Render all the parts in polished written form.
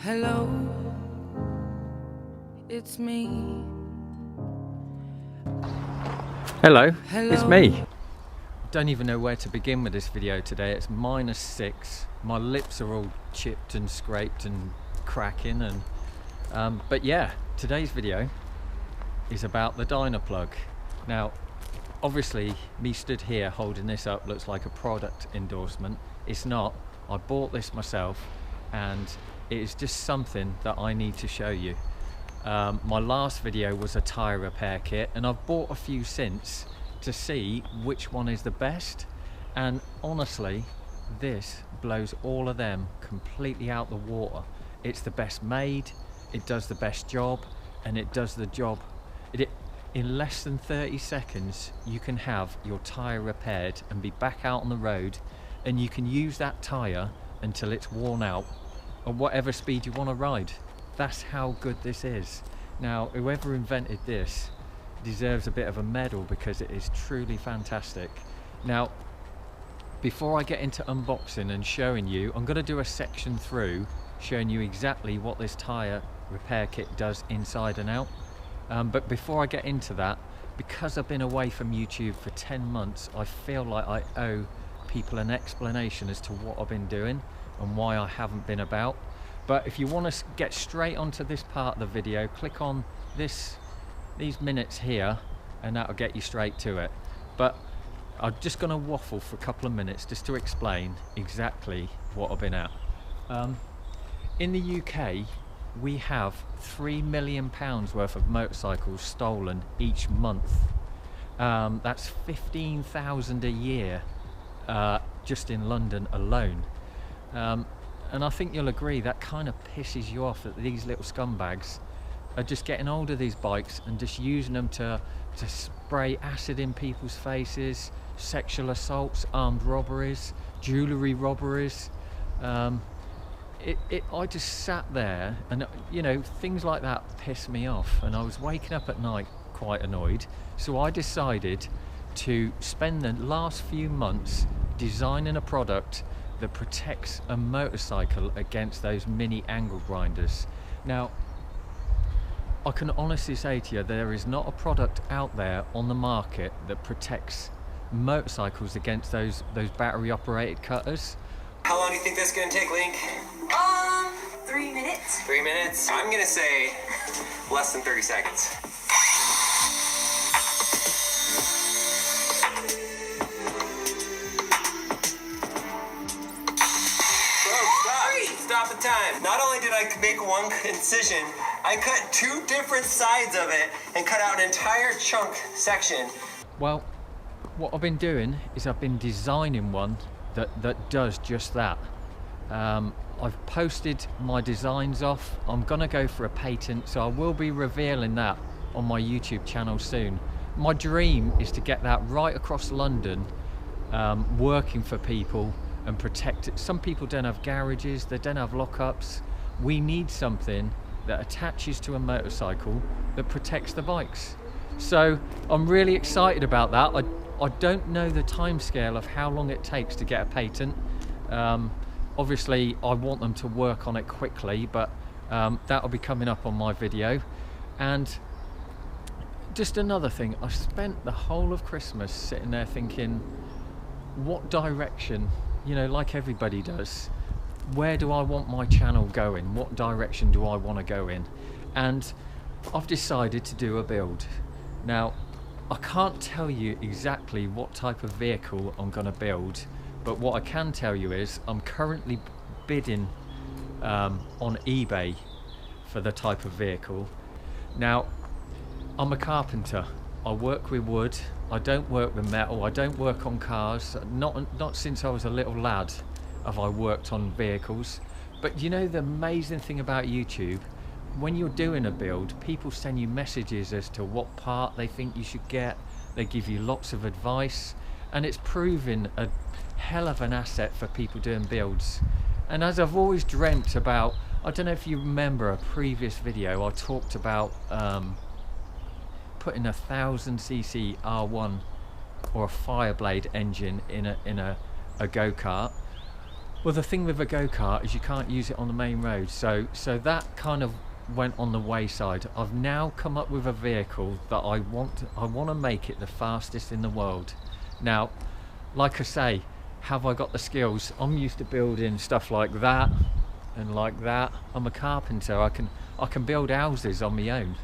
Hello, it's me. Hello, it's Hello. me. Don't even know where to begin with this video today. It's -6. My lips are all chipped and scraped and cracking, and but yeah, today's video is about the Dyna plug. Now, obviously, me stood here holding this up looks like a product endorsement. It's not. I bought this myself, and it is just something that I need to show you. My last video was a tyre repair kit, and I've bought a few since to see which one is the best, and honestly this blows all of them completely out the water. It's the best made, it does the best job, and it does the job. In less than 30 seconds you can have your tyre repaired and be back out on the road, and you can use that tyre until it's worn out at whatever speed you want to ride. That's how good this is. Now, whoever invented this deserves a bit of a medal because it is truly fantastic. Now, before I get into unboxing and showing you, I'm going to do a section through showing you exactly what this tyre repair kit does inside and out. But before I get into that, because I've been away from YouTube for 10 months, I feel like I owe people an explanation as to what I've been doing and why I haven't been about. But if you want to get straight onto this part of the video, click on these minutes here and that'll get you straight to it. But I'm just going to waffle for a couple of minutes just to explain exactly what I've been at. In the UK, we have £3 million worth of motorcycles stolen each month. That's 15,000 a year just in London alone. And I think you'll agree that kind of pisses you off that these little scumbags are just getting hold of these bikes and just using them to spray acid in people's faces, sexual assaults, armed robberies, jewellery robberies. I just sat there and, you know, things like that piss me off, and I was waking up at night quite annoyed. So I decided to spend the last few months designing a product that protects a motorcycle against those mini angle grinders. Now, I can honestly say to you, there is not a product out there on the market that protects motorcycles against those battery operated cutters. How long do you think this is gonna take, Link? 3 minutes. 3 minutes? I'm gonna say less than 30 seconds. Stop the time. Not only did I make one incision, I cut 2 different sides of it and cut out an entire chunk section. Well, what I've been doing is I've been designing one that does just that. I've posted my designs off. I'm gonna go for a patent, so I will be revealing that on my YouTube channel soon. My dream is to get that right across London, working for people and protect it. Some people don't have garages, they don't have lockups. We need something that attaches to a motorcycle that protects the bikes. So I'm really excited about that. I don't know the timescale of how long it takes to get a patent. Obviously I want them to work on it quickly, but that'll be coming up on my video. And just another thing, I spent the whole of Christmas sitting there thinking, what direction, you know, like everybody does, where do I want my channel going? What direction do I want to go in? And I've decided to do a build. Now, I can't tell you exactly what type of vehicle I'm going to build, but what I can tell you is I'm currently bidding on eBay for the type of vehicle. Now, I'm a carpenter. I work with wood. I don't work with metal. I don't work on cars. Not since I was a little lad have I worked on vehicles. But you know the amazing thing about YouTube, when you're doing a build, people send you messages as to what part they think you should get. They give you lots of advice, and it's proving a hell of an asset for people doing builds. And as I've always dreamt about, I don't know if you remember a previous video, I talked about putting a 1000cc R1 or a Fireblade engine in a go-kart. Well, the thing with a go-kart is you can't use it on the main road, so that kind of went on the wayside. I've now come up with a vehicle that I want to make it the fastest in the world. Now, like I say, have I got the skills? I'm used to building stuff like that and like that. I'm a carpenter. I can build houses on my own.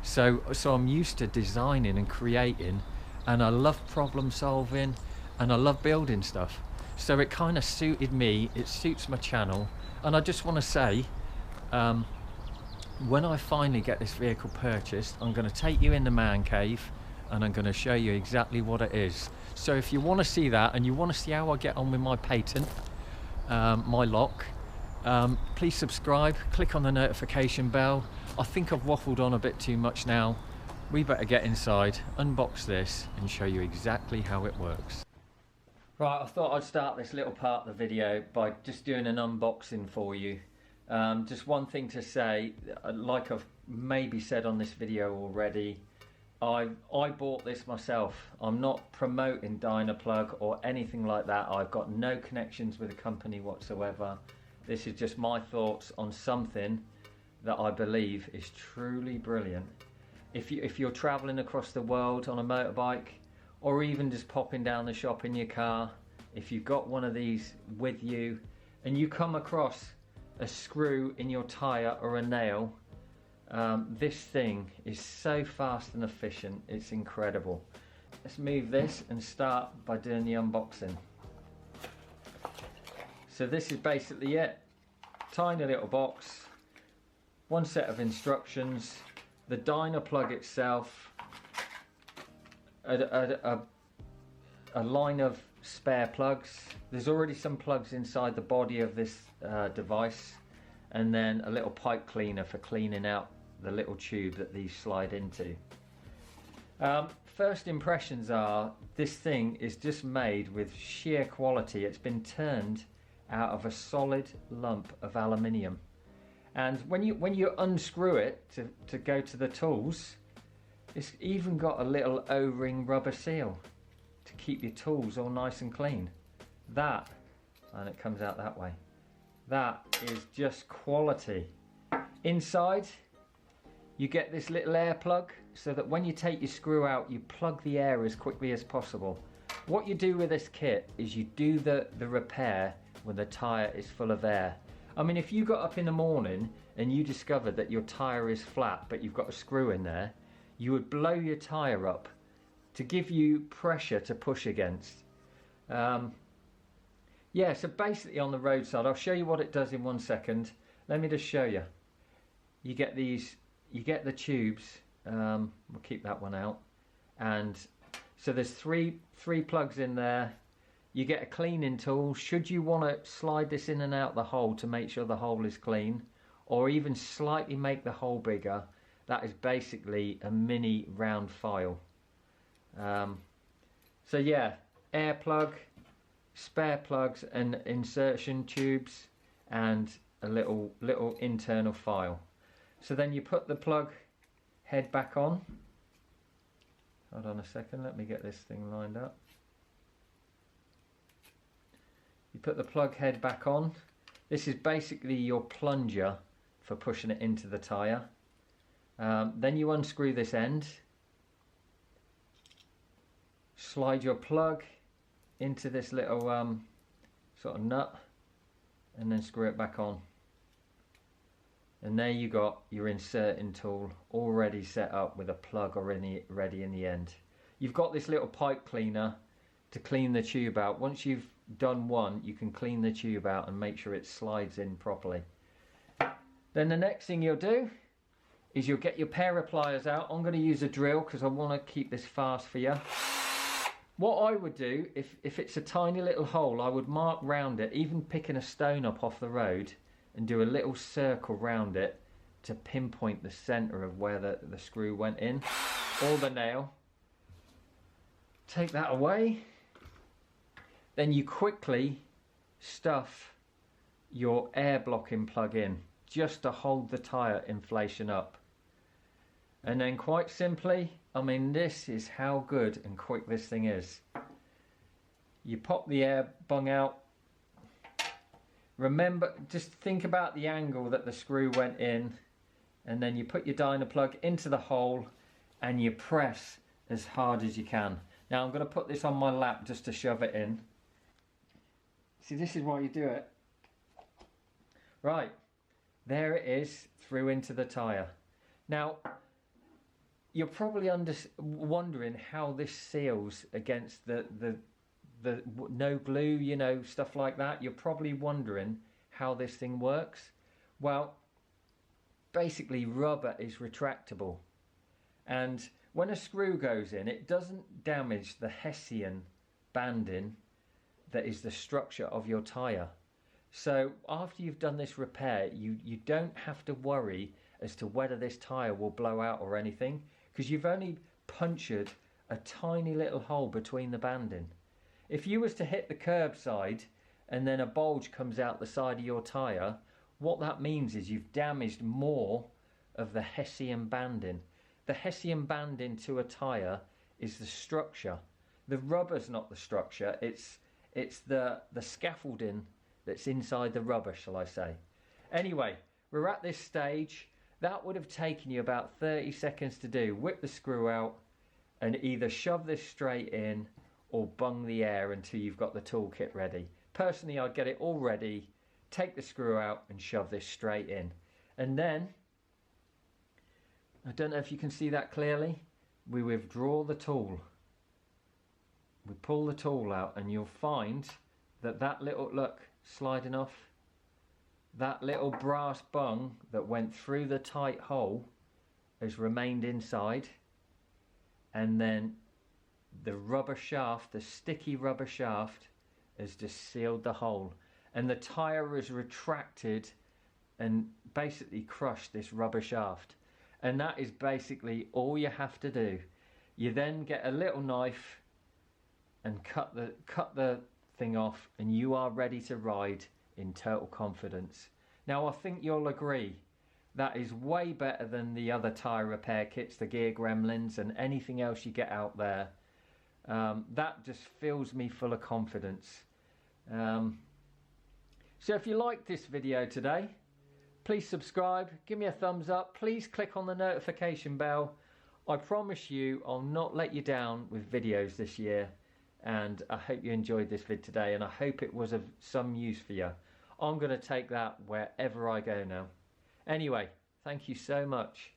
So I'm used to designing and creating, and I love problem solving, and I love building stuff. So it kind of suited me, it suits my channel, and I just want to say, when I finally get this vehicle purchased, I'm going to take you in the man cave and I'm going to show you exactly what it is. So if you want to see that and you want to see how I get on with my patent, my lock, please subscribe, click on the notification bell. I think I've waffled on a bit too much now. We better get inside, unbox this and show you exactly how it works. Right, I thought I'd start this little part of the video by just doing an unboxing for you. Just one thing to say, like I've maybe said on this video already, I bought this myself. I'm not promoting Dynaplug or anything like that. I've got no connections with the company whatsoever. This is just my thoughts on something that I believe is truly brilliant. If you're traveling across the world on a motorbike, or even just popping down the shop in your car, if you've got one of these with you and you come across a screw in your tyre or a nail, this thing is so fast and efficient, it's incredible. Let's move this and start by doing the unboxing. So this is basically it. Tiny little box, one set of instructions, the Dynaplug itself, a line of spare plugs. There's already some plugs inside the body of this device, and then a little pipe cleaner for cleaning out the little tube that these slide into. First impressions are, this thing is just made with sheer quality. It's been turned out of a solid lump of aluminium, and when you unscrew it to go to the tools, it's even got a little O-ring rubber seal to keep your tools all nice and clean. That, and it comes out that way, that is just quality. Inside you get this little air plug, so that when you take your screw out, you plug the air as quickly as possible. What you do with this kit is you do the repair when the tyre is full of air. I mean, if you got up in the morning and you discovered that your tyre is flat but you've got a screw in there, you would blow your tyre up to give you pressure to push against. Yeah, so basically on the roadside, I'll show you what it does in 1 second. Let me just show you. You get these, you get the tubes, we'll keep that one out. And so there's three plugs in there. You get a cleaning tool, should you want to slide this in and out the hole to make sure the hole is clean, or even slightly make the hole bigger. That is basically a mini round file. So yeah, air plug, spare plugs and insertion tubes, and a little internal file. So then you put the plug head back on. Hold on a second, let me get this thing lined up. You put the plug head back on. This is basically your plunger for pushing it into the tyre. Then you unscrew this end, slide your plug into this little sort of nut, and then screw it back on. And there you got your inserting tool already set up with a plug already ready in the end. You've got this little pipe cleaner to clean the tube out. Once you've done one, you can clean the tube out and make sure it slides in properly. Then the next thing you'll do is you'll get your pair of pliers out. I'm going to use a drill because I want to keep this fast for you. What I would do, if it's a tiny little hole, I would mark round it, even picking a stone up off the road, and do a little circle round it to pinpoint the centre of where the screw went in, or the nail. Take that away. Then you quickly stuff your air blocking plug in, just to hold the tyre inflation up. And then quite simply, I mean, this is how good and quick this thing is. You pop the air bung out, Remember, just think about the angle that the screw went in, and then you put your dyno plug into the hole and you press as hard as you can. Now I'm going to put this on my lap just to shove it in. See, this is why you do it. Right, there it is, through into the tyre. Now, you're probably wondering how this seals against the no glue, you know, stuff like that. You're probably wondering how this thing works. Well, basically rubber is retractable, and when a screw goes in, it doesn't damage the Hessian banding that is the structure of your tyre. So after you've done this repair, you don't have to worry as to whether this tyre will blow out or anything, because you've only punctured a tiny little hole between the banding. If you was to hit the curbside and then a bulge comes out the side of your tyre, what that means is you've damaged more of the Hessian banding. The Hessian banding to a tyre is the structure. The rubber's not the structure, it's the scaffolding that's inside the rubber, shall I say. Anyway, we're at this stage. That would have taken you about 30 seconds to do. Whip the screw out and either shove this straight in or bung the air until you've got the toolkit ready. Personally, I'd get it all ready, take the screw out and shove this straight in. And then, I don't know if you can see that clearly, we withdraw the tool. We pull the tool out and you'll find that that little, look, sliding off, that little brass bung that went through the tight hole has remained inside, and then the rubber shaft, the sticky rubber shaft, has just sealed the hole, and the tyre has retracted and basically crushed this rubber shaft. And that is basically all you have to do. You then get a little knife and cut the thing off, and you are ready to ride in total confidence. Now I think you'll agree that is way better than the other tyre repair kits, the Gear Gremlins and anything else you get out there. That just fills me full of confidence. So if you liked this video today, please subscribe, give me a thumbs up, please click on the notification bell. I promise you I'll not let you down with videos this year, and I hope you enjoyed this vid today, and I hope it was of some use for you. I'm going to take that wherever I go now. Anyway, thank you so much.